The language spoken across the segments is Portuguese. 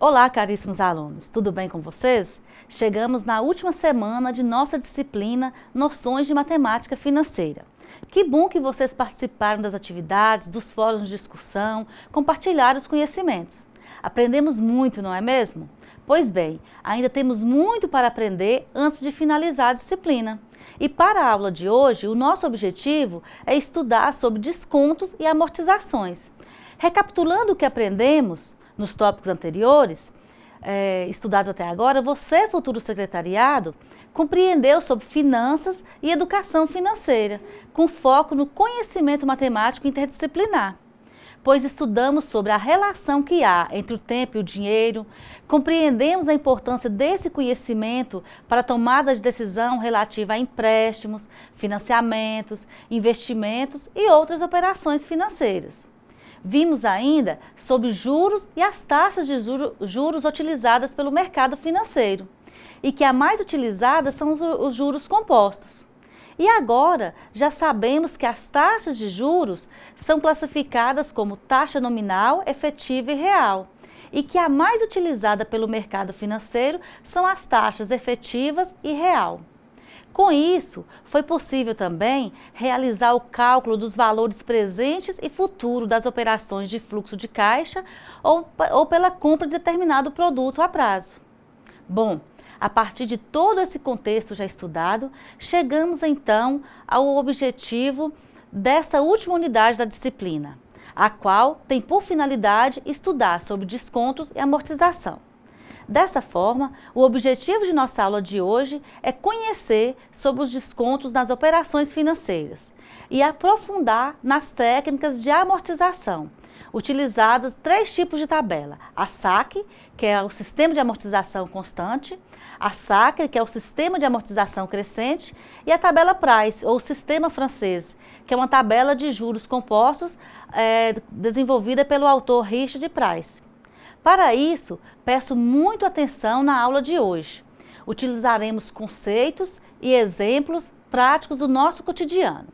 Olá, caríssimos alunos, tudo bem com vocês? Chegamos na última semana de nossa disciplina Noções de Matemática Financeira. Que bom que vocês participaram das atividades, dos fóruns de discussão, compartilharam os conhecimentos. Aprendemos muito, não é mesmo? Pois bem, ainda temos muito para aprender antes de finalizar a disciplina. E para a aula de hoje, o nosso objetivo é estudar sobre descontos e amortizações. Recapitulando o que aprendemos nos tópicos anteriores, estudados até agora, você, futuro secretariado, compreendeu sobre finanças e educação financeira, com foco no conhecimento matemático interdisciplinar, pois estudamos sobre a relação que há entre o tempo e o dinheiro, compreendemos a importância desse conhecimento para a tomada de decisão relativa a empréstimos, financiamentos, investimentos e outras operações financeiras. Vimos ainda sobre juros e as taxas de juros utilizadas pelo mercado financeiro, e que a mais utilizada são os juros compostos. E agora já sabemos que as taxas de juros são classificadas como taxa nominal, efetiva e real, e que a mais utilizada pelo mercado financeiro são as taxas efetivas e real. Com isso, foi possível também realizar o cálculo dos valores presentes e futuros das operações de fluxo de caixa ou pela compra de determinado produto a prazo. Bom, a partir de todo esse contexto já estudado, chegamos então ao objetivo dessa última unidade da disciplina, a qual tem por finalidade estudar sobre descontos e amortização. Dessa forma, o objetivo de nossa aula de hoje é conhecer sobre os descontos nas operações financeiras e aprofundar nas técnicas de amortização, utilizadas 3 tipos de tabela: a SAC, que é o sistema de amortização constante, a SACRE, que é o sistema de amortização crescente, e a tabela Price, ou sistema francês, que é uma tabela de juros compostos desenvolvida pelo autor Richard Price. Para isso, peço muito atenção na aula de hoje. Utilizaremos conceitos e exemplos práticos do nosso cotidiano.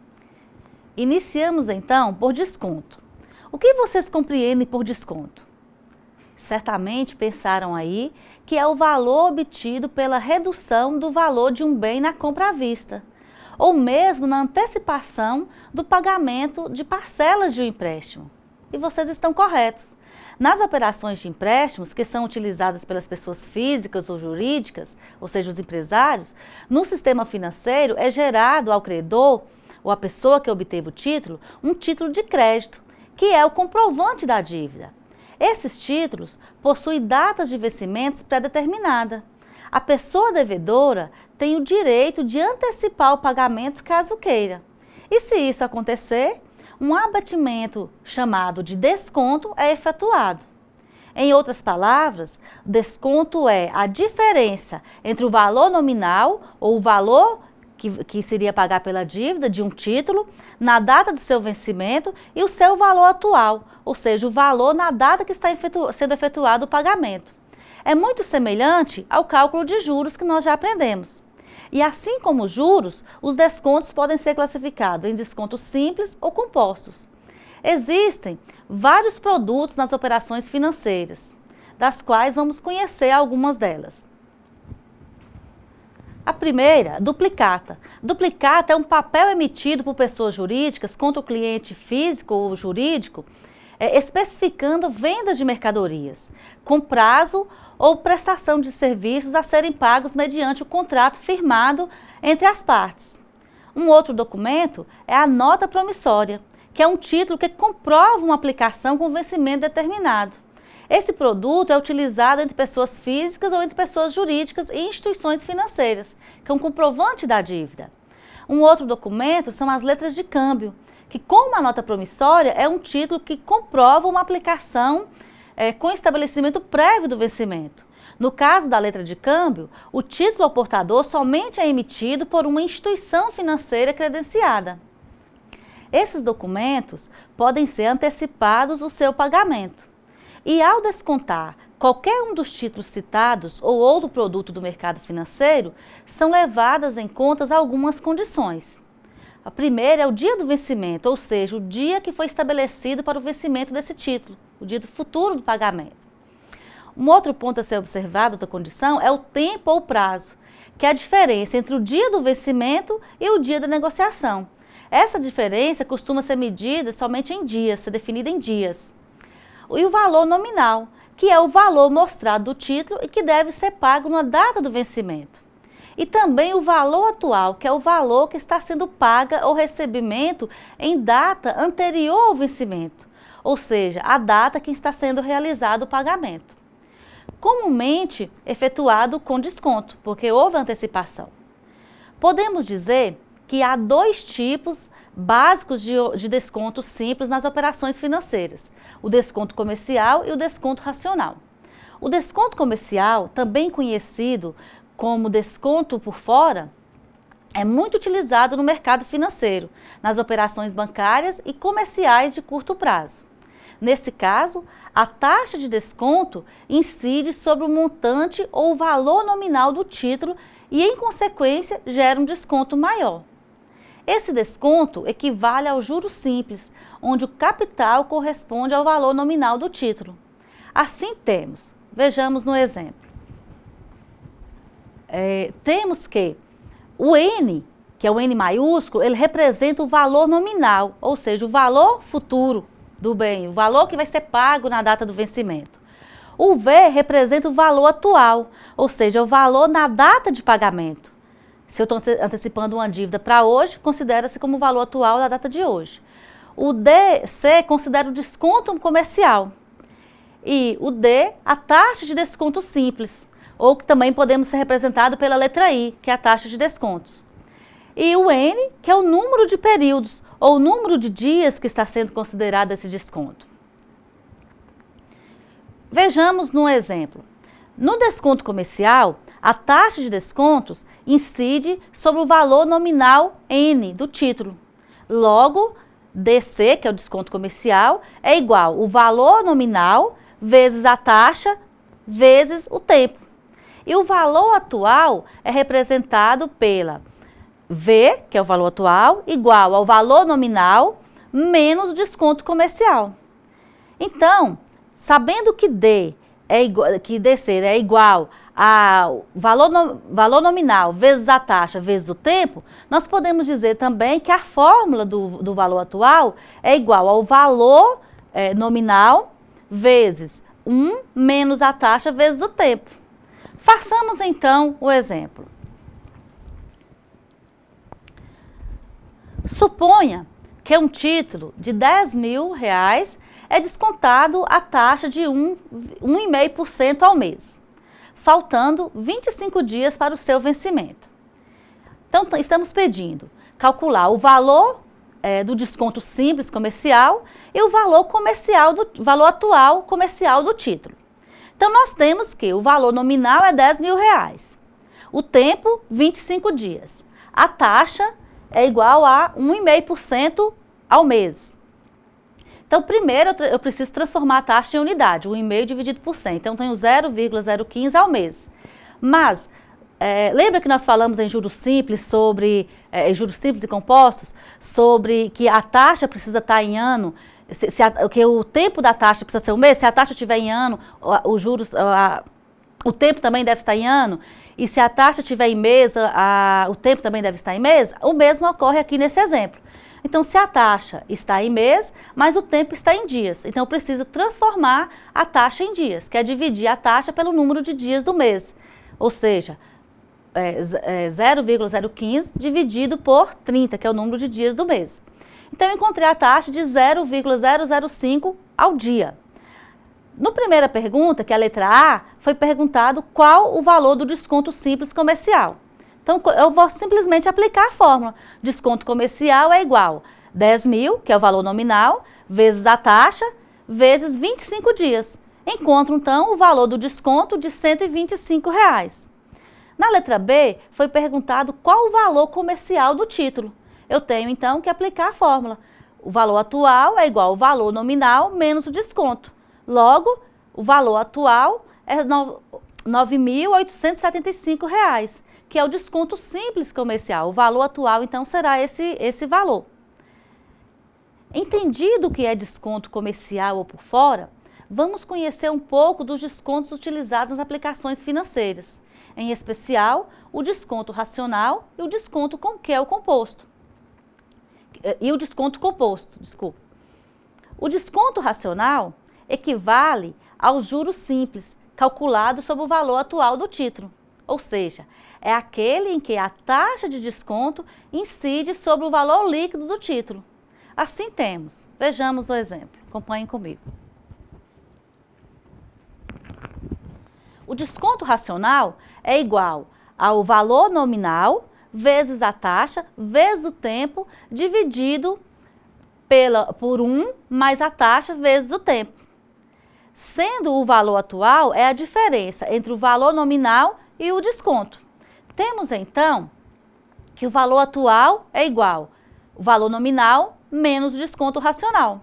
Iniciamos então por desconto. O que vocês compreendem por desconto? Certamente pensaram aí que é o valor obtido pela redução do valor de um bem na compra à vista, ou mesmo na antecipação do pagamento de parcelas de um empréstimo. E vocês estão corretos. Nas operações de empréstimos, que são utilizadas pelas pessoas físicas ou jurídicas, ou seja, os empresários, no sistema financeiro é gerado ao credor, ou à pessoa que obteve o título, um título de crédito, que é o comprovante da dívida. Esses títulos possuem datas de vencimentos pré-determinada. A pessoa devedora tem o direito de antecipar o pagamento caso queira. E se isso acontecer, um abatimento chamado de desconto é efetuado. Em outras palavras, desconto é a diferença entre o valor nominal, ou o valor que seria pagar pela dívida de um título, na data do seu vencimento, e o seu valor atual, ou seja, o valor na data que está sendo efetuado o pagamento. É muito semelhante ao cálculo de juros que nós já aprendemos. E assim como os juros, os descontos podem ser classificados em descontos simples ou compostos. Existem vários produtos nas operações financeiras, das quais vamos conhecer algumas delas. A primeira, duplicata. Duplicata é um papel emitido por pessoas jurídicas contra o cliente físico ou jurídico, especificando vendas de mercadorias, com prazo ou prestação de serviços a serem pagos mediante o contrato firmado entre as partes. Um outro documento é a nota promissória, que é um título que comprova uma aplicação com vencimento determinado. Esse produto é utilizado entre pessoas físicas ou entre pessoas jurídicas e instituições financeiras, que é um comprovante da dívida. Um outro documento são as letras de câmbio, que, como a nota promissória, é um título que comprova uma aplicação com estabelecimento prévio do vencimento. No caso da letra de câmbio, o título ao portador somente é emitido por uma instituição financeira credenciada. Esses documentos podem ser antecipados o seu pagamento. E ao descontar qualquer um dos títulos citados ou outro produto do mercado financeiro, são levadas em conta algumas condições. A primeira é o dia do vencimento, ou seja, o dia que foi estabelecido para o vencimento desse título, o dia do futuro do pagamento. Um outro ponto a ser observado da condição é o tempo ou prazo, que é a diferença entre o dia do vencimento e o dia da negociação. Essa diferença costuma ser medida somente em dias, ser definida em dias. E o valor nominal, que é o valor mostrado do título e que deve ser pago na data do vencimento. E também o valor atual, que é o valor que está sendo paga ou recebimento em data anterior ao vencimento, ou seja, a data que está sendo realizado o pagamento. Comumente efetuado com desconto, porque houve antecipação. Podemos dizer que há dois tipos básicos de desconto simples nas operações financeiras: o desconto comercial e o desconto racional. O desconto comercial, também conhecido como desconto por fora, é muito utilizado no mercado financeiro, nas operações bancárias e comerciais de curto prazo. Nesse caso, a taxa de desconto incide sobre o montante ou o valor nominal do título e, em consequência, gera um desconto maior. Esse desconto equivale ao juro simples, onde o capital corresponde ao valor nominal do título. Assim vejamos no exemplo. Temos que o N, que é o N maiúsculo, ele representa o valor nominal, ou seja, o valor futuro do bem, o valor que vai ser pago na data do vencimento. O V representa o valor atual, ou seja, o valor na data de pagamento. Se eu estou antecipando uma dívida para hoje, considera-se como o valor atual da data de hoje. O DC considera o desconto comercial. E o D, a taxa de desconto simples, ou que também podemos ser representado pela letra I, que é a taxa de descontos. E o N, que é o número de períodos, ou o número de dias que está sendo considerado esse desconto. Vejamos no exemplo. No desconto comercial, a taxa de descontos incide sobre o valor nominal N do título. Logo, DC, que é o desconto comercial, é igual o valor nominal vezes a taxa vezes o tempo. E o valor atual é representado pela V, que é o valor atual, igual ao valor nominal menos o desconto comercial. Então, sabendo que DC é igual ao valor nominal vezes a taxa vezes o tempo, nós podemos dizer também que a fórmula do valor atual é igual ao valor nominal vezes 1 menos a taxa vezes o tempo. Façamos então o exemplo. Suponha que um título de R$10.000 é descontado a taxa de 1,5% ao mês, faltando 25 dias para o seu vencimento. Então, estamos pedindo calcular o valor do desconto simples comercial e o valor atual comercial do título. Então, nós temos que o valor nominal é R$10.000, o tempo 25 dias, a taxa é igual a 1,5% ao mês. Então, primeiro eu preciso transformar a taxa em unidade, 1,5 dividido por 100. Então, eu tenho 0,015 ao mês. Mas, lembra que nós falamos em juros simples juros simples e compostos, sobre que a taxa precisa estar em ano, que o tempo da taxa precisa ser um mês? Se a taxa estiver em ano, o tempo também deve estar em ano. E se a taxa estiver em mês, o tempo também deve estar em mês? O mesmo ocorre aqui nesse exemplo. Então, se a taxa está em mês, mas o tempo está em dias. Então, eu preciso transformar a taxa em dias, que é dividir a taxa pelo número de dias do mês. Ou seja, 0,015 dividido por 30, que é o número de dias do mês. Então, eu encontrei a taxa de 0,005 ao dia. Na primeira pergunta, que é a letra A, foi perguntado qual o valor do desconto simples comercial. Então, eu vou simplesmente aplicar a fórmula. Desconto comercial é igual a 10.000, que é o valor nominal, vezes a taxa, vezes 25 dias. Encontro, então, o valor do desconto de R$125. Na letra B, foi perguntado qual o valor comercial do título. Eu tenho, então, que aplicar a fórmula. O valor atual é igual ao valor nominal menos o desconto. Logo, o valor atual é R$9.875, que é o desconto simples comercial. O valor atual, então, será esse valor. Entendido o que é desconto comercial ou por fora, vamos conhecer um pouco dos descontos utilizados nas aplicações financeiras, em especial o desconto racional e o desconto composto. Desculpa. O desconto racional equivale aos juros simples, calculados sobre o valor atual do título. Ou seja, é aquele em que a taxa de desconto incide sobre o valor líquido do título. Assim temos, vejamos o exemplo, acompanhem comigo. O desconto racional é igual ao valor nominal vezes a taxa, vezes o tempo, dividido por 1 mais a taxa vezes o tempo. Sendo o valor atual é a diferença entre o valor nominal e o desconto. Temos então que o valor atual é igual ao valor nominal menos o desconto racional.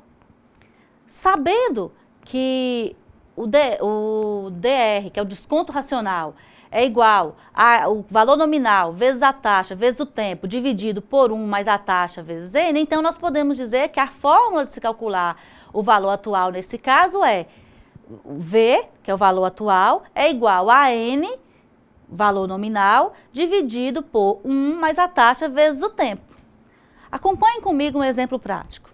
Sabendo que o DR, que é o desconto racional, é igual ao valor nominal vezes a taxa vezes o tempo dividido por 1 mais a taxa vezes N, então nós podemos dizer que a fórmula de se calcular o valor atual nesse caso é V, que é o valor atual, é igual a N, valor nominal, dividido por 1 mais a taxa vezes o tempo. Acompanhem comigo um exemplo prático.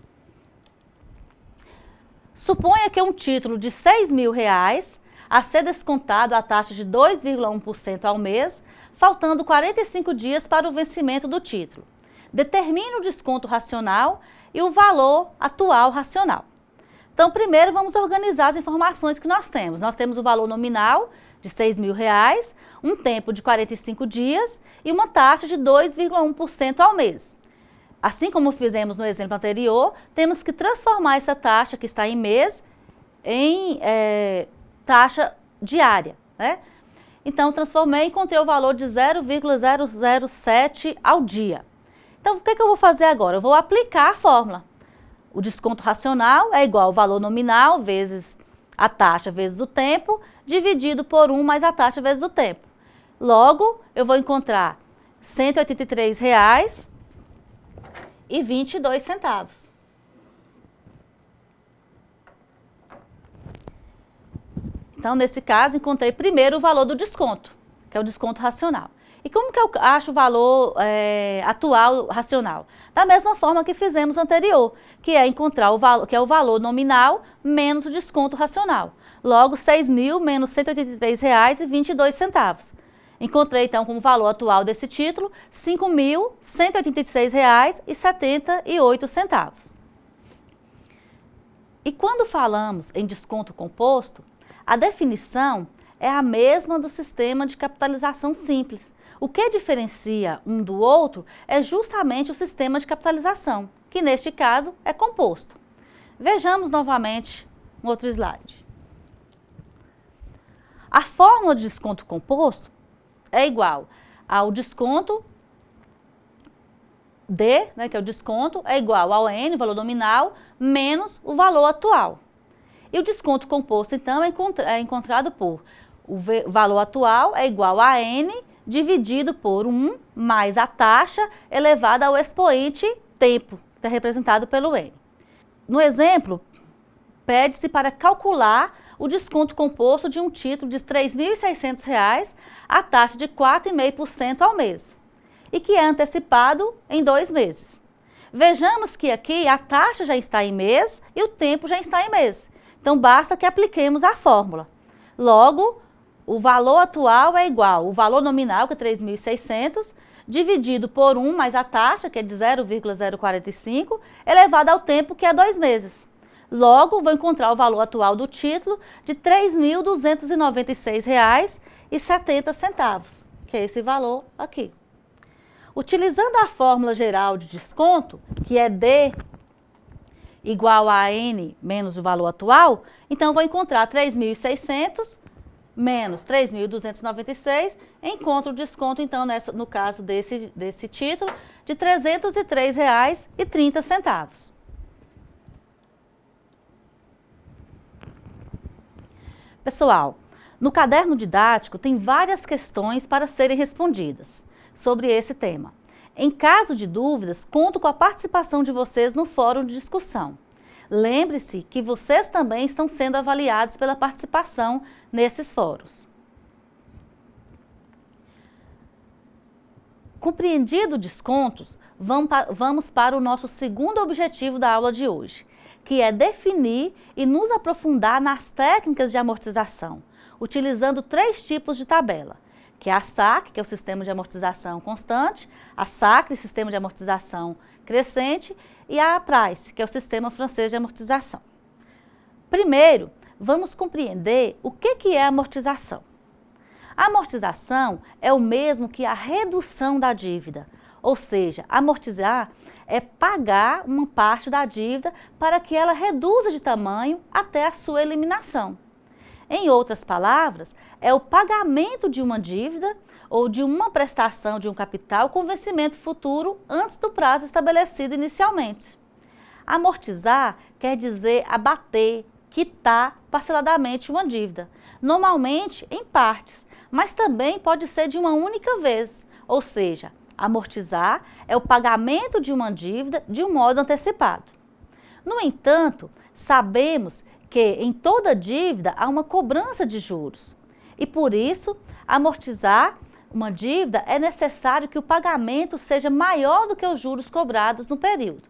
Suponha que um título de R$6.000 a ser descontado a taxa de 2,1% ao mês, faltando 45 dias para o vencimento do título. Determine o desconto racional e o valor atual racional. Então, primeiro vamos organizar as informações que nós temos. Nós temos o valor nominal de R$6.000, um tempo de 45 dias e uma taxa de 2,1% ao mês. Assim como fizemos no exemplo anterior, temos que transformar essa taxa que está em mês em taxa diária, né? Então, transformei e encontrei o valor de 0,007 ao dia. Então, o que eu vou fazer agora? Eu vou aplicar a fórmula. O desconto racional é igual ao valor nominal vezes a taxa vezes o tempo, dividido por 1 mais a taxa vezes o tempo. Logo, eu vou encontrar R$183,22. Então, nesse caso, encontrei primeiro o valor do desconto, que é o desconto racional. E como que eu acho o valor atual racional? Da mesma forma que fizemos anterior, que é encontrar o valor, que é o valor nominal menos o desconto racional. Logo, 6.000 menos R$183,22. Encontrei, então, como valor atual desse título, R$5.186,78. E quando falamos em desconto composto, a definição é a mesma do sistema de capitalização simples. O que diferencia um do outro é justamente o sistema de capitalização, que neste caso é composto. Vejamos novamente um outro slide. A fórmula de desconto composto é igual ao desconto D, né, que é o desconto, é igual ao N, valor nominal, menos o valor atual. E o desconto composto, então, é encontrado por o valor atual é igual a N dividido por 1 mais a taxa elevada ao expoente tempo, que é representado pelo N. No exemplo, pede-se para calcular o desconto composto de um título de R$3.600 a taxa de 4,5% ao mês e que é antecipado em 2 meses. Vejamos que aqui a taxa já está em mês e o tempo já está em mês. Então, basta que apliquemos a fórmula. Logo, o valor atual é igual ao valor nominal, que é 3.600, dividido por 1 mais a taxa, que é de 0,045, elevado ao tempo, que é 2 meses. Logo, vou encontrar o valor atual do título de R$ 3.296,70, que é esse valor aqui. Utilizando a fórmula geral de desconto, que é D igual a N menos o valor atual, então vou encontrar 3.600 menos 3.296, encontro o desconto, então, no caso desse título, de R$ 303,30. Pessoal, no caderno didático tem várias questões para serem respondidas sobre esse tema. Em caso de dúvidas, conto com a participação de vocês no fórum de discussão. Lembre-se que vocês também estão sendo avaliados pela participação nesses fóruns. Compreendido descontos, vamos para o nosso segundo objetivo da aula de hoje, que é definir e nos aprofundar nas técnicas de amortização, utilizando 3 tipos de tabela, que é a SAC, que é o Sistema de Amortização Constante, a SACRE, Sistema de Amortização Crescente, e a Price, que é o Sistema Francês de Amortização. Primeiro, vamos compreender o que é amortização. A amortização é o mesmo que a redução da dívida, ou seja, amortizar é pagar uma parte da dívida para que ela reduza de tamanho até a sua eliminação. Em outras palavras, é o pagamento de uma dívida ou de uma prestação de um capital com vencimento futuro antes do prazo estabelecido inicialmente. Amortizar quer dizer abater, quitar parceladamente uma dívida, normalmente em partes, mas também pode ser de uma única vez, ou seja, amortizar é o pagamento de uma dívida de um modo antecipado. No entanto, sabemos que em toda dívida há uma cobrança de juros e por isso, amortizar uma dívida é necessário que o pagamento seja maior do que os juros cobrados no período.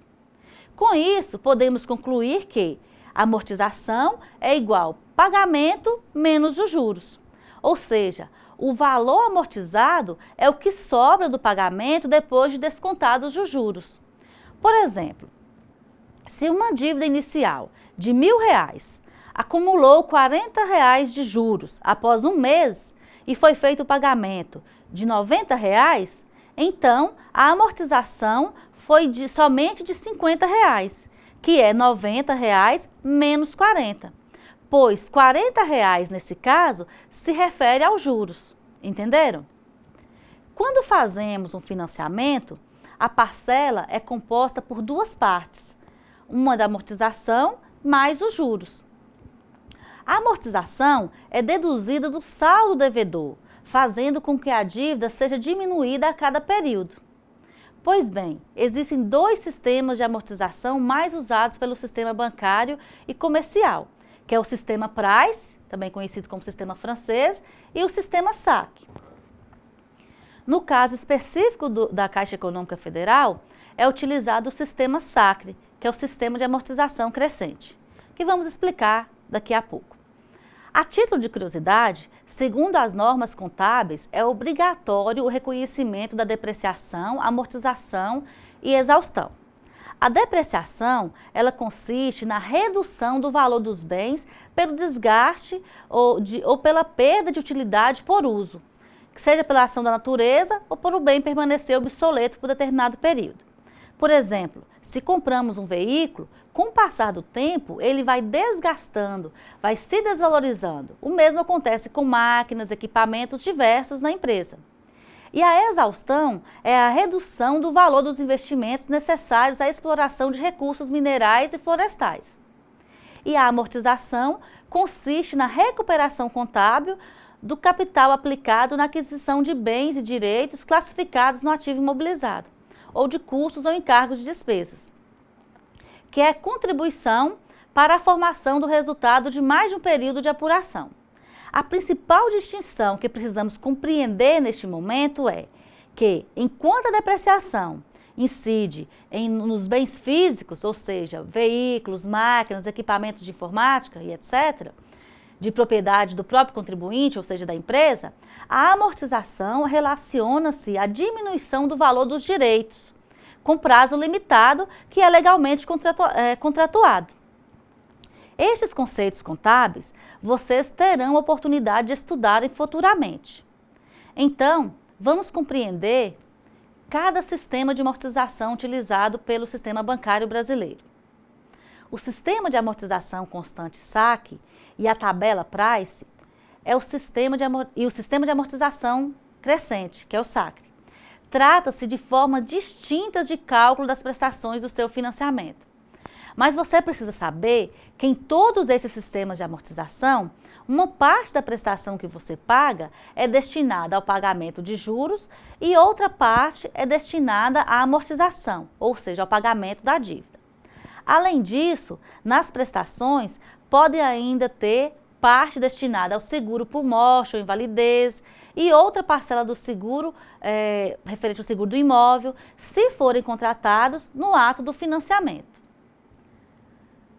Com isso, podemos concluir que amortização é igual pagamento menos os juros. Ou seja, o valor amortizado é o que sobra do pagamento depois de descontados os juros. Por exemplo, se uma dívida inicial de R$1.000 acumulou R$40 de juros após um mês e foi feito o pagamento de R$90, então a amortização foi somente de R$50, que é R$90 menos 40. Pois R$40 nesse caso se refere aos juros, entenderam? Quando fazemos um financiamento, a parcela é composta por 2 partes, uma da amortização mais os juros. A amortização é deduzida do saldo devedor, fazendo com que a dívida seja diminuída a cada período. Pois bem, existem 2 sistemas de amortização mais usados pelo sistema bancário e comercial, que é o sistema Price, também conhecido como sistema francês, e o sistema SAC. No caso específico da Caixa Econômica Federal, é utilizado o sistema SACRE, que é o sistema de amortização crescente, que vamos explicar daqui a pouco. A título de curiosidade, segundo as normas contábeis, é obrigatório o reconhecimento da depreciação, amortização e exaustão. A depreciação, ela consiste na redução do valor dos bens pelo desgaste ou pela perda de utilidade por uso, que seja pela ação da natureza ou por o bem permanecer obsoleto por determinado período. Por exemplo, se compramos um veículo, com o passar do tempo, ele vai desgastando, vai se desvalorizando. O mesmo acontece com máquinas, equipamentos diversos na empresa. E a exaustão é a redução do valor dos investimentos necessários à exploração de recursos minerais e florestais. E a amortização consiste na recuperação contábil do capital aplicado na aquisição de bens e direitos classificados no ativo imobilizado, ou de custos ou encargos de despesas, que é contribuição para a formação do resultado de mais de um período de apuração. A principal distinção que precisamos compreender neste momento é que, enquanto a depreciação incide nos bens físicos, ou seja, veículos, máquinas, equipamentos de informática e etc., de propriedade do próprio contribuinte, ou seja, da empresa, a amortização relaciona-se à diminuição do valor dos direitos, com prazo limitado, que é legalmente contratuado. Estes conceitos contábeis, vocês terão a oportunidade de estudarem futuramente. Então, vamos compreender cada sistema de amortização utilizado pelo sistema bancário brasileiro. O sistema de amortização constante SAC e a tabela Price é o sistema de amortização crescente, que é o SACRE. Trata-se de formas distintas de cálculo das prestações do seu financiamento. Mas você precisa saber que em todos esses sistemas de amortização, uma parte da prestação que você paga é destinada ao pagamento de juros e outra parte é destinada à amortização, ou seja, ao pagamento da dívida. Além disso, nas prestações, podem ainda ter parte destinada ao seguro por morte ou invalidez e outra parcela do seguro, referente ao seguro do imóvel, se forem contratados no ato do financiamento.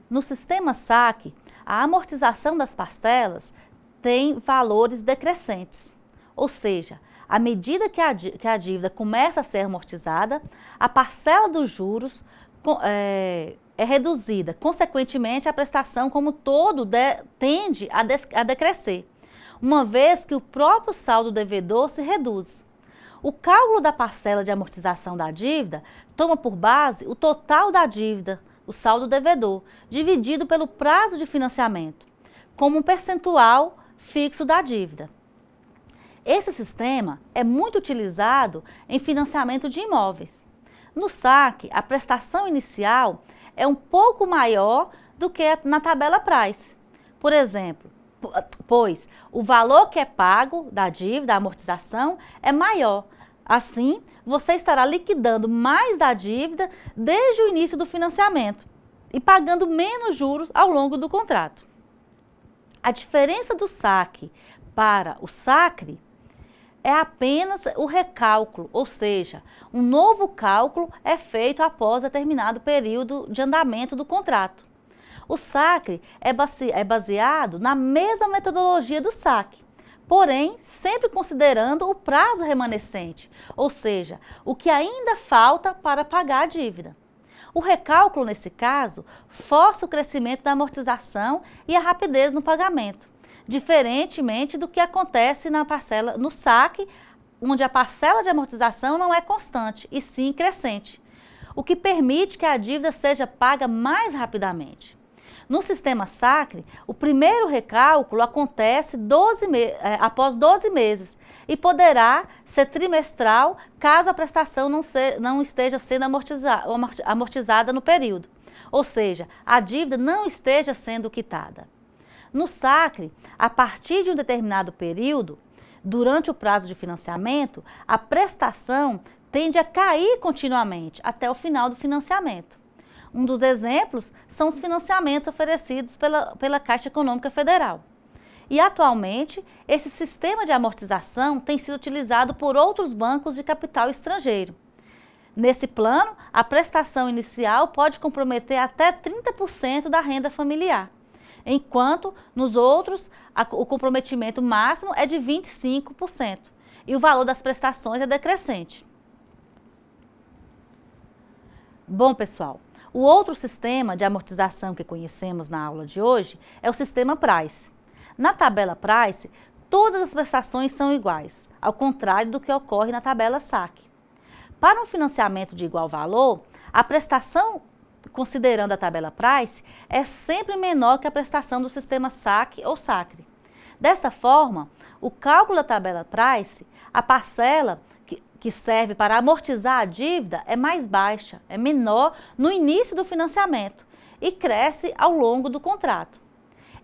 No sistema saque, a amortização das parcelas tem valores decrescentes, ou seja, à medida que a dívida começa a ser amortizada, a parcela dos juros é reduzida. Consequentemente, a prestação como todo tende a decrescer, uma vez que o próprio saldo devedor se reduz. O cálculo da parcela de amortização da dívida toma por base o total da dívida, o saldo devedor, dividido pelo prazo de financiamento, como um percentual fixo da dívida. Esse sistema é muito utilizado em financiamento de imóveis. No saque, a prestação inicial é um pouco maior do que na tabela Price. Por exemplo, pois o valor que é pago da dívida, a amortização, é maior. Assim, você estará liquidando mais da dívida desde o início do financiamento e pagando menos juros ao longo do contrato. A diferença do saque para o sacre é apenas o recálculo, ou seja, um novo cálculo é feito após determinado período de andamento do contrato. O sacre é baseado na mesma metodologia do saque, porém sempre considerando o prazo remanescente, ou seja, o que ainda falta para pagar a dívida. O recálculo, nesse caso, força o crescimento da amortização e a rapidez no pagamento, diferentemente do que acontece no saque, onde a parcela de amortização não é constante, e sim crescente, o que permite que a dívida seja paga mais rapidamente. No sistema sacre, o primeiro recálculo acontece após 12 meses e poderá ser trimestral caso a prestação não esteja sendo amortizada no período, ou seja, a dívida não esteja sendo quitada. No sacre, a partir de um determinado período, durante o prazo de financiamento, a prestação tende a cair continuamente até o final do financiamento. Um dos exemplos são os financiamentos oferecidos pela Caixa Econômica Federal. E atualmente, esse sistema de amortização tem sido utilizado por outros bancos de capital estrangeiro. Nesse plano, a prestação inicial pode comprometer até 30% da renda familiar, enquanto nos outros o comprometimento máximo é de 25% e o valor das prestações é decrescente. Bom, pessoal, o outro sistema de amortização que conhecemos na aula de hoje é o sistema Price. Na tabela Price, todas as prestações são iguais, ao contrário do que ocorre na tabela saque. Para um financiamento de igual valor, a prestação, considerando a tabela Price, é sempre menor que a prestação do sistema saque ou sacre. Dessa forma, o cálculo da tabela Price, a parcela que serve para amortizar a dívida é mais baixa, é menor no início do financiamento e cresce ao longo do contrato.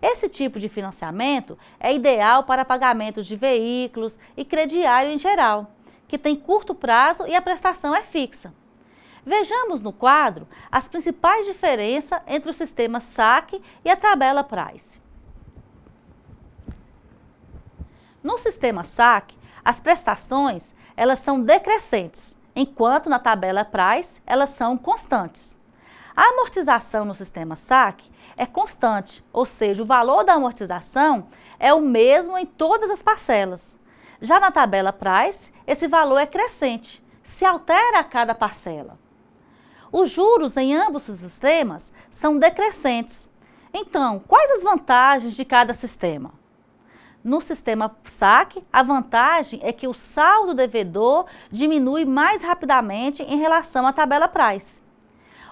Esse tipo de financiamento é ideal para pagamentos de veículos e crediário em geral, que tem curto prazo e a prestação é fixa. Vejamos no quadro as principais diferenças entre o sistema saque e a tabela Price. No sistema saque, as prestações elas são decrescentes, enquanto na tabela Price elas são constantes. A amortização no sistema saque é constante, ou seja, o valor da amortização é o mesmo em todas as parcelas. Já na tabela Price, esse valor é crescente, se altera a cada parcela. Os juros em ambos os sistemas são decrescentes. Então, quais as vantagens de cada sistema? No sistema saque, a vantagem é que o saldo devedor diminui mais rapidamente em relação à tabela Price.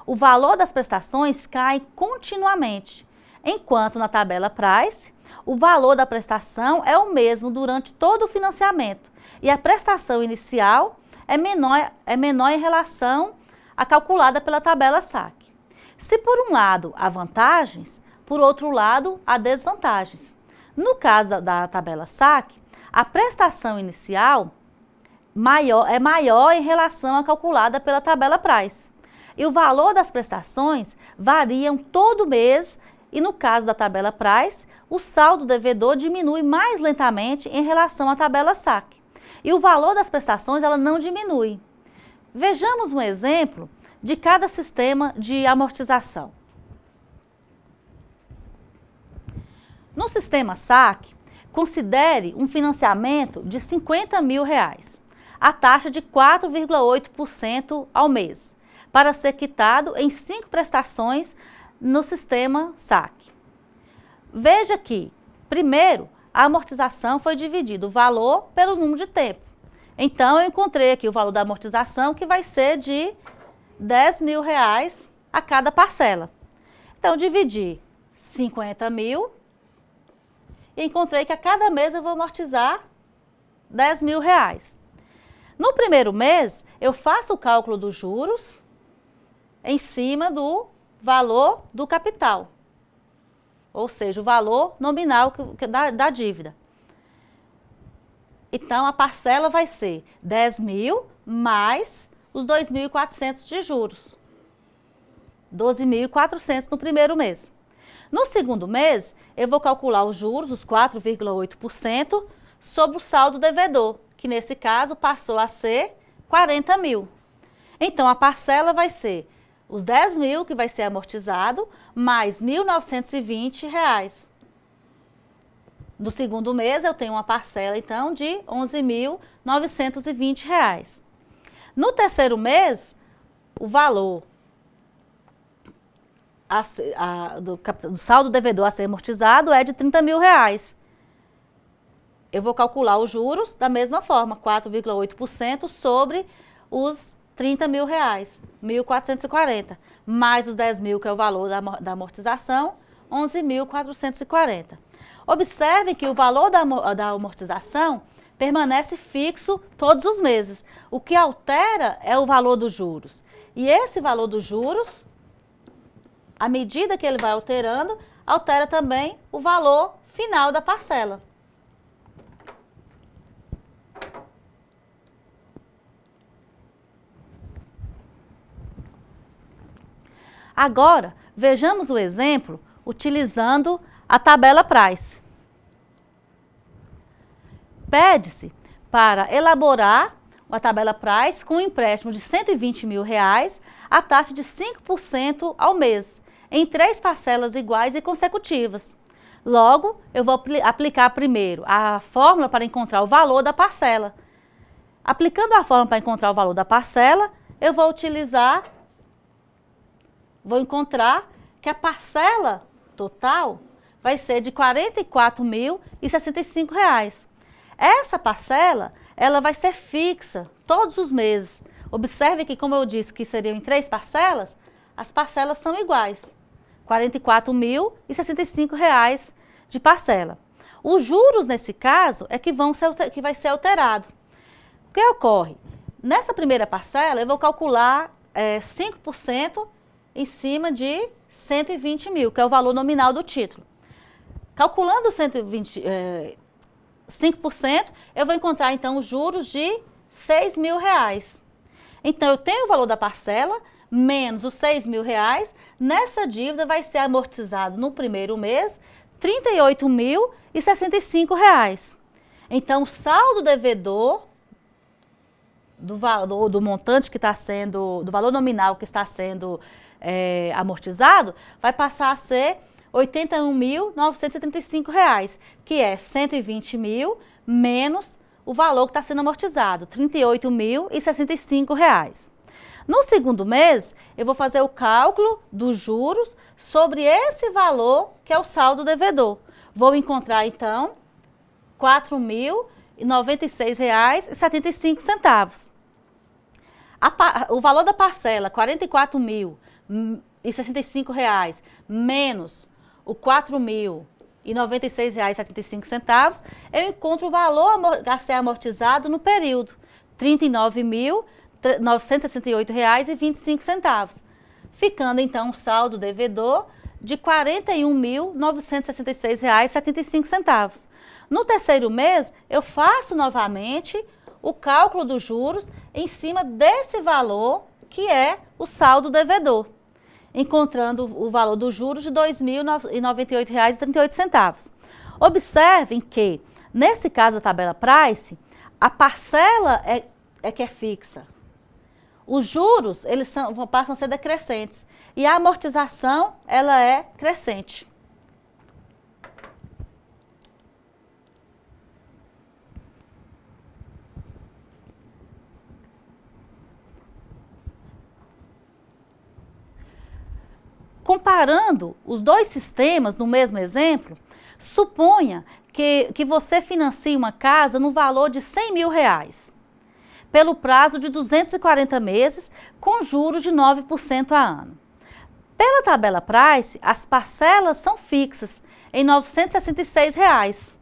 O valor das prestações cai continuamente, enquanto na tabela Price, o valor da prestação é o mesmo durante todo o financiamento e a prestação inicial é menor em relação à calculada pela tabela saque. Se por um lado há vantagens, por outro lado há desvantagens. No caso da tabela saque, a prestação inicial é maior em relação à calculada pela tabela Price. E o valor das prestações variam todo mês e no caso da tabela Price, o saldo devedor diminui mais lentamente em relação à tabela SAC. E o valor das prestações ela não diminui. Vejamos um exemplo de cada sistema de amortização. No sistema SAC, considere um financiamento de R$50 mil, a taxa de 4,8% ao mês, para ser quitado em 5 prestações no sistema SAC. Veja que, primeiro, a amortização foi dividida o valor pelo número de tempo. Então, eu encontrei aqui o valor da amortização que vai ser de R$10 mil a cada parcela. Então, dividi 50 mil e encontrei que a cada mês eu vou amortizar R$10 mil. No primeiro mês, eu faço o cálculo dos juros em cima do valor do capital, ou seja, o valor nominal da dívida. Então, a parcela vai ser 10 mil mais os 2.400 de juros. 12.400 no primeiro mês. No segundo mês, eu vou calcular os juros, os 4,8%, sobre o saldo devedor, que nesse caso passou a ser 40 mil. Então, a parcela vai ser os 10 mil, que vai ser amortizado, mais R$1.920. No segundo mês, eu tenho uma parcela, então, de R$11.920. No terceiro mês, o valor do saldo devedor a ser amortizado é de R$30 mil. Eu vou calcular os juros da mesma forma, 4,8% sobre os R$30 mil, 1.440, mais os 10 mil, que é o valor da amortização, 11.440. Observe que o valor da amortização permanece fixo todos os meses. O que altera é o valor dos juros. E esse valor dos juros, à medida que ele vai alterando, altera também o valor final da parcela. Agora, vejamos o exemplo utilizando a tabela Price. Pede-se para elaborar a tabela Price com um empréstimo de R$120 mil a taxa de 5% ao mês, em 3 parcelas iguais e consecutivas. Logo, eu vou aplicar primeiro a fórmula para encontrar o valor da parcela. Aplicando a fórmula para encontrar o valor da parcela, eu vou encontrar que a parcela total vai ser de R$44.065. Essa parcela, ela vai ser fixa todos os meses. Observe que, como eu disse que seriam em 3 parcelas, as parcelas são iguais. R$44.065 de parcela. Os juros, nesse caso, é que vai ser alterado. O que ocorre? Nessa primeira parcela, eu vou calcular 5% em cima de 120 mil, que é o valor nominal do título. Calculando 5%, eu vou encontrar, então, os juros de R$6 mil. Então, eu tenho o valor da parcela, menos os R$6 mil. Nessa dívida vai ser amortizado no primeiro mês R$38.065. Então, o saldo devedor do montante que está sendo, do valor nominal que está sendo amortizado, vai passar a ser R$81.975, que é 120 mil menos o valor que está sendo amortizado, R$38.065. No segundo mês, eu vou fazer o cálculo dos juros sobre esse valor que é o saldo devedor. Vou encontrar, então, R$4.096,75. O valor da parcela, R$44.065, menos o R$4.096,75, eu encontro o valor a ser amortizado no período, R$39.968,25, ficando então um saldo devedor de R$41.966,75. No terceiro mês, eu faço novamente o cálculo dos juros em cima desse valor que é o saldo devedor, encontrando o valor dos juros de R$ 2.098,38. Observem que, nesse caso da tabela Price, a parcela é que é fixa. Os juros, passam a ser decrescentes. E a amortização, ela é crescente. Comparando os dois sistemas no mesmo exemplo, suponha que você financie uma casa no valor de R$100 mil, pelo prazo de 240 meses, com juros de 9% a ano. Pela tabela Price, as parcelas são fixas em R$ 966.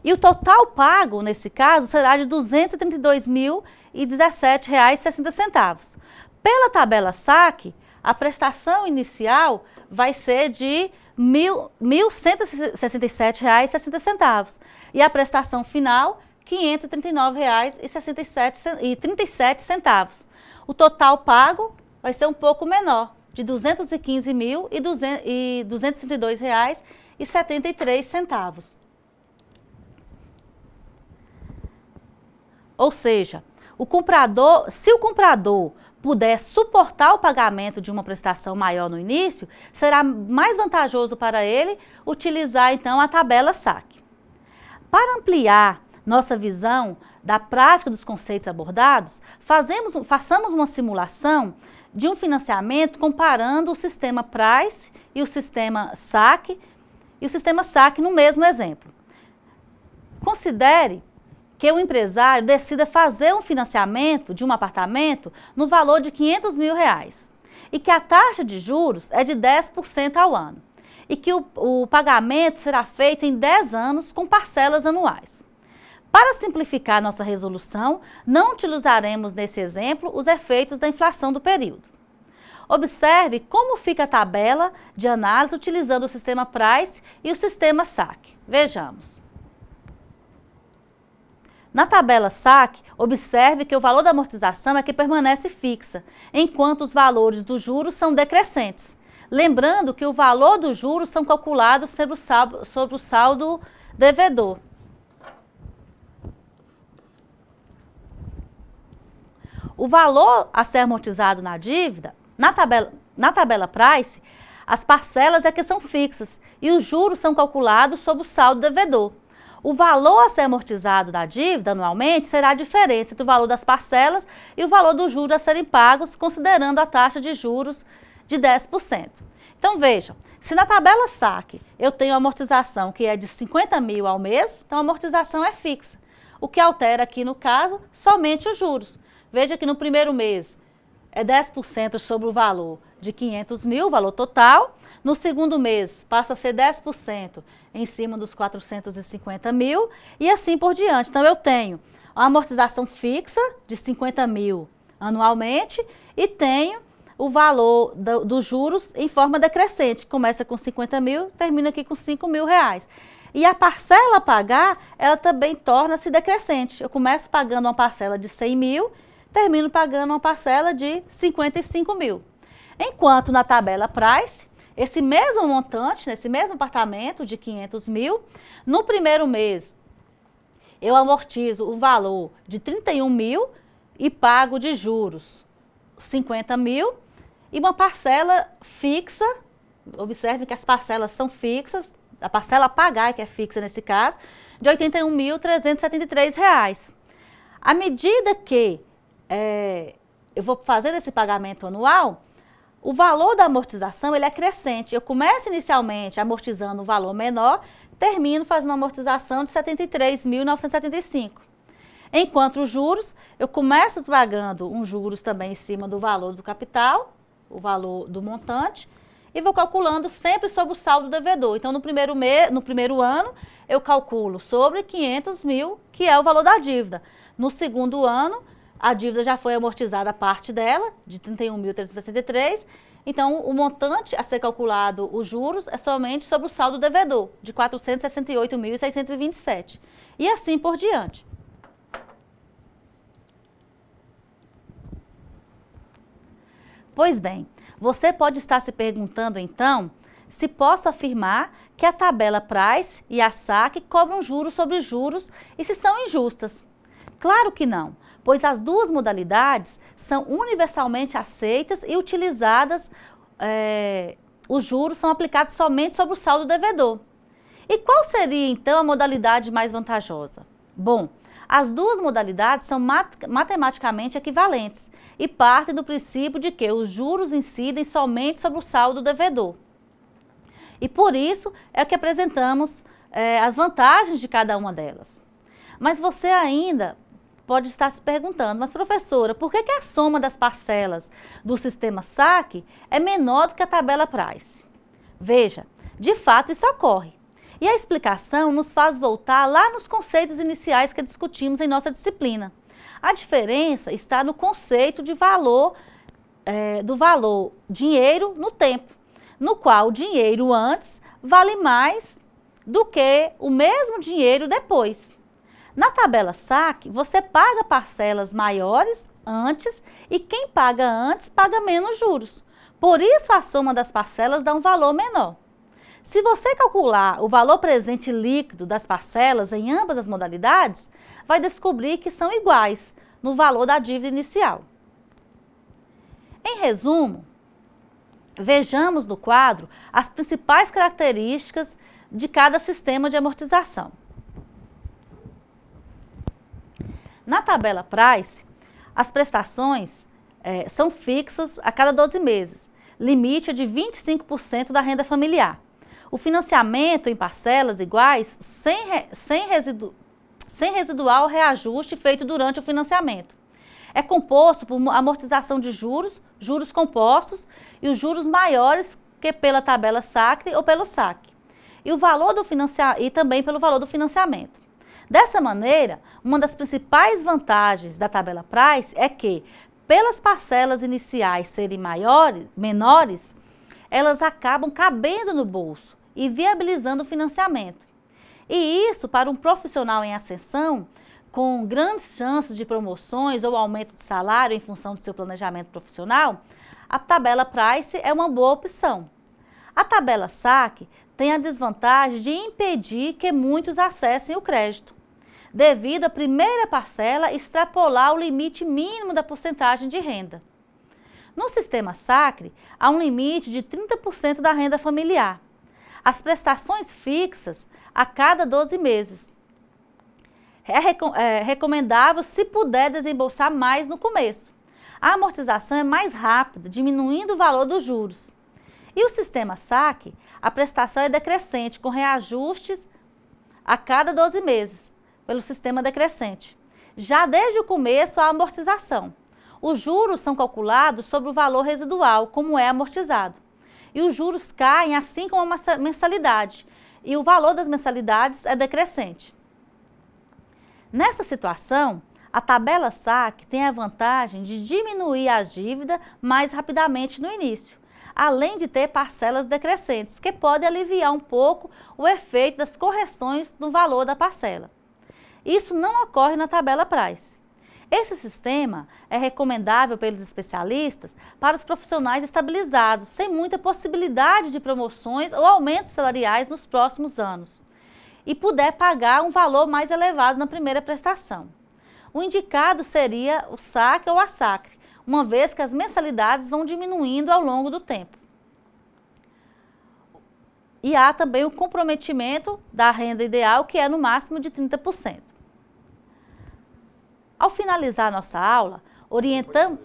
E o total pago, nesse caso, será de R$ 232.017,60. Pela tabela SAC, a prestação inicial vai ser de R$ 1.167,60 e a prestação final R$ 539,37. O total pago vai ser um pouco menor, de R$ 215.232,73. Ou seja, se o comprador puder suportar o pagamento de uma prestação maior no início, será mais vantajoso para ele utilizar, então, a tabela SAC. Para ampliar nossa visão da prática dos conceitos abordados, façamos uma simulação de um financiamento comparando o sistema Price e o sistema SAC, no mesmo exemplo. Considere que o empresário decida fazer um financiamento de um apartamento no valor de R$ 500 mil e que a taxa de juros é de 10% ao ano e que o pagamento será feito em 10 anos com parcelas anuais. Para simplificar nossa resolução, não utilizaremos nesse exemplo os efeitos da inflação do período. Observe como fica a tabela de análise utilizando o sistema Price e o sistema SAC. Vejamos. Na tabela SAC, observe que o valor da amortização é que permanece fixa, enquanto os valores dos juros são decrescentes. Lembrando que o valor dos juros são calculados sobre o saldo devedor. O valor a ser amortizado na dívida, na tabela Price, as parcelas é que são fixas e os juros são calculados sobre o saldo devedor. O valor a ser amortizado da dívida anualmente será a diferença entre o valor das parcelas e o valor dos juros a serem pagos, considerando a taxa de juros de 10%. Então vejam, se na tabela SAC eu tenho a amortização que é de 50 mil ao mês, então a amortização é fixa. O que altera aqui no caso, somente os juros. Veja que no primeiro mês é 10% sobre o valor de 500 mil, o valor total. No segundo mês passa a ser 10% em cima dos 450 mil e assim por diante. Então eu tenho a amortização fixa de 50 mil anualmente e tenho o valor dos juros em forma decrescente. Começa com 50 mil, termina aqui com 5 mil reais. E a parcela a pagar, ela também torna-se decrescente. Eu começo pagando uma parcela de 100 mil, termino pagando uma parcela de 55 mil. Enquanto na tabela Price, esse mesmo montante, nesse mesmo apartamento de 500 mil, no primeiro mês eu amortizo o valor de 31 mil e pago de juros 50 mil e uma parcela fixa, observe que as parcelas são fixas, a parcela a pagar, que é fixa nesse caso, de R$ 81.373. À medida que eu vou fazer esse pagamento anual, o valor da amortização ele é crescente. Eu começo inicialmente amortizando um valor menor, termino fazendo uma amortização de R$ 73.975. Enquanto os juros, eu começo pagando uns juros também em cima do valor do capital, o valor do montante, e vou calculando sempre sobre o saldo devedor. Então, no primeiro ano, eu calculo sobre 500 mil, que é o valor da dívida. No segundo ano, a dívida já foi amortizada a parte dela, de 31.363. Então, o montante a ser calculado, os juros, é somente sobre o saldo devedor, de 468.627. E assim por diante. Pois bem, você pode estar se perguntando então se posso afirmar que a tabela Price e a SAC cobram juros sobre juros e se são injustas. Claro que não, pois as duas modalidades são universalmente aceitas e utilizadas, os juros são aplicados somente sobre o saldo devedor. E qual seria então a modalidade mais vantajosa? Bom, as duas modalidades são matematicamente equivalentes e partem do princípio de que os juros incidem somente sobre o saldo devedor. E por isso é que apresentamos as vantagens de cada uma delas. Mas você ainda pode estar se perguntando, mas professora, por que a soma das parcelas do sistema SAC é menor do que a tabela Price? Veja, de fato isso ocorre. E a explicação nos faz voltar lá nos conceitos iniciais que discutimos em nossa disciplina. A diferença está no conceito de valor, do valor dinheiro no tempo, no qual o dinheiro antes vale mais do que o mesmo dinheiro depois. Na tabela SAC, você paga parcelas maiores antes e quem paga antes paga menos juros. Por isso, a soma das parcelas dá um valor menor. Se você calcular o valor presente líquido das parcelas em ambas as modalidades, vai descobrir que são iguais no valor da dívida inicial. Em resumo, vejamos no quadro as principais características de cada sistema de amortização. Na tabela Price, as prestações são fixas a cada 12 meses, limite de 25% da renda familiar. O financiamento em parcelas iguais, sem residual reajuste feito durante o financiamento. É composto por amortização de juros, juros compostos e os juros maiores que pela tabela SAC ou pelo SAC. E também pelo valor do financiamento. Dessa maneira, uma das principais vantagens da tabela Price é que, pelas parcelas iniciais serem menores, elas acabam cabendo no bolso e viabilizando o financiamento. E isso, para um profissional em ascensão, com grandes chances de promoções ou aumento de salário em função do seu planejamento profissional, a tabela Price é uma boa opção. A tabela SAC tem a desvantagem de impedir que muitos acessem o crédito, devido à primeira parcela extrapolar o limite mínimo da porcentagem de renda. No sistema SAC, há um limite de 30% da renda familiar. As prestações fixas a cada 12 meses. É recomendável se puder desembolsar mais no começo. A amortização é mais rápida, diminuindo o valor dos juros. E o sistema SAC, a prestação é decrescente, com reajustes a cada 12 meses, pelo sistema decrescente. Já desde o começo, a amortização. Os juros são calculados sobre o valor residual, como é amortizado. E os juros caem assim como a mensalidade, e o valor das mensalidades é decrescente. Nessa situação, a tabela SAC tem a vantagem de diminuir a dívida mais rapidamente no início, além de ter parcelas decrescentes, que podem aliviar um pouco o efeito das correções no valor da parcela. Isso não ocorre na tabela Price. Esse sistema é recomendável pelos especialistas para os profissionais estabilizados, sem muita possibilidade de promoções ou aumentos salariais nos próximos anos, e puder pagar um valor mais elevado na primeira prestação. O indicado seria o SAC ou a SAC, uma vez que as mensalidades vão diminuindo ao longo do tempo. E há também o comprometimento da renda ideal, que é no máximo de 30%. Ao finalizar a nossa aula, orientamos...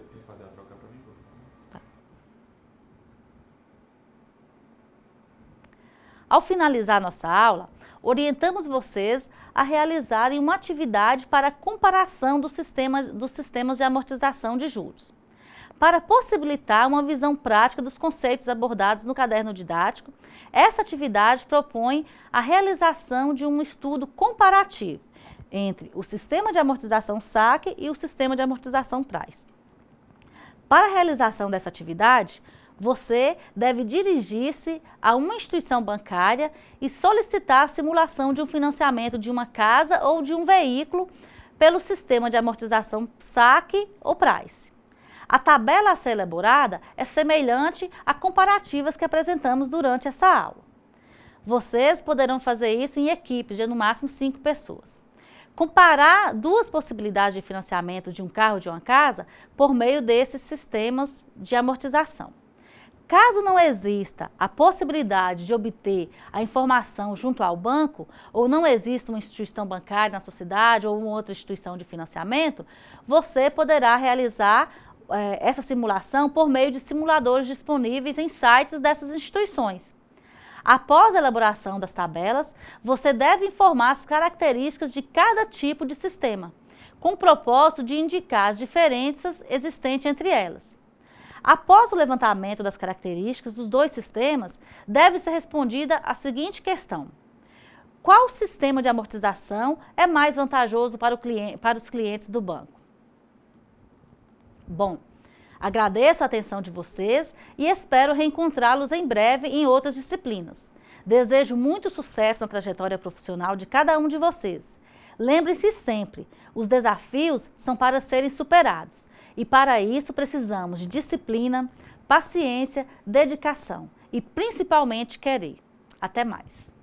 Ao finalizar nossa aula, orientamos vocês a realizarem uma atividade para comparação dos sistemas de amortização de juros. Para possibilitar uma visão prática dos conceitos abordados no caderno didático, essa atividade propõe a realização de um estudo comparativo entre o sistema de amortização SAC e o sistema de amortização Price. Para a realização dessa atividade, você deve dirigir-se a uma instituição bancária e solicitar a simulação de um financiamento de uma casa ou de um veículo pelo sistema de amortização SAC ou Price. A tabela a ser elaborada é semelhante a comparativas que apresentamos durante essa aula. Vocês poderão fazer isso em equipes de no máximo 5 pessoas. Comparar duas possibilidades de financiamento de um carro ou de uma casa por meio desses sistemas de amortização. Caso não exista a possibilidade de obter a informação junto ao banco, ou não exista uma instituição bancária na sua cidade ou uma outra instituição de financiamento, você poderá realizar essa simulação por meio de simuladores disponíveis em sites dessas instituições. Após a elaboração das tabelas, você deve informar as características de cada tipo de sistema, com o propósito de indicar as diferenças existentes entre elas. Após o levantamento das características dos dois sistemas, deve ser respondida a seguinte questão: qual sistema de amortização é mais vantajoso para os clientes do banco? Bom, agradeço a atenção de vocês e espero reencontrá-los em breve em outras disciplinas. Desejo muito sucesso na trajetória profissional de cada um de vocês. Lembre-se sempre, os desafios são para serem superados. E para isso precisamos de disciplina, paciência, dedicação e principalmente querer. Até mais!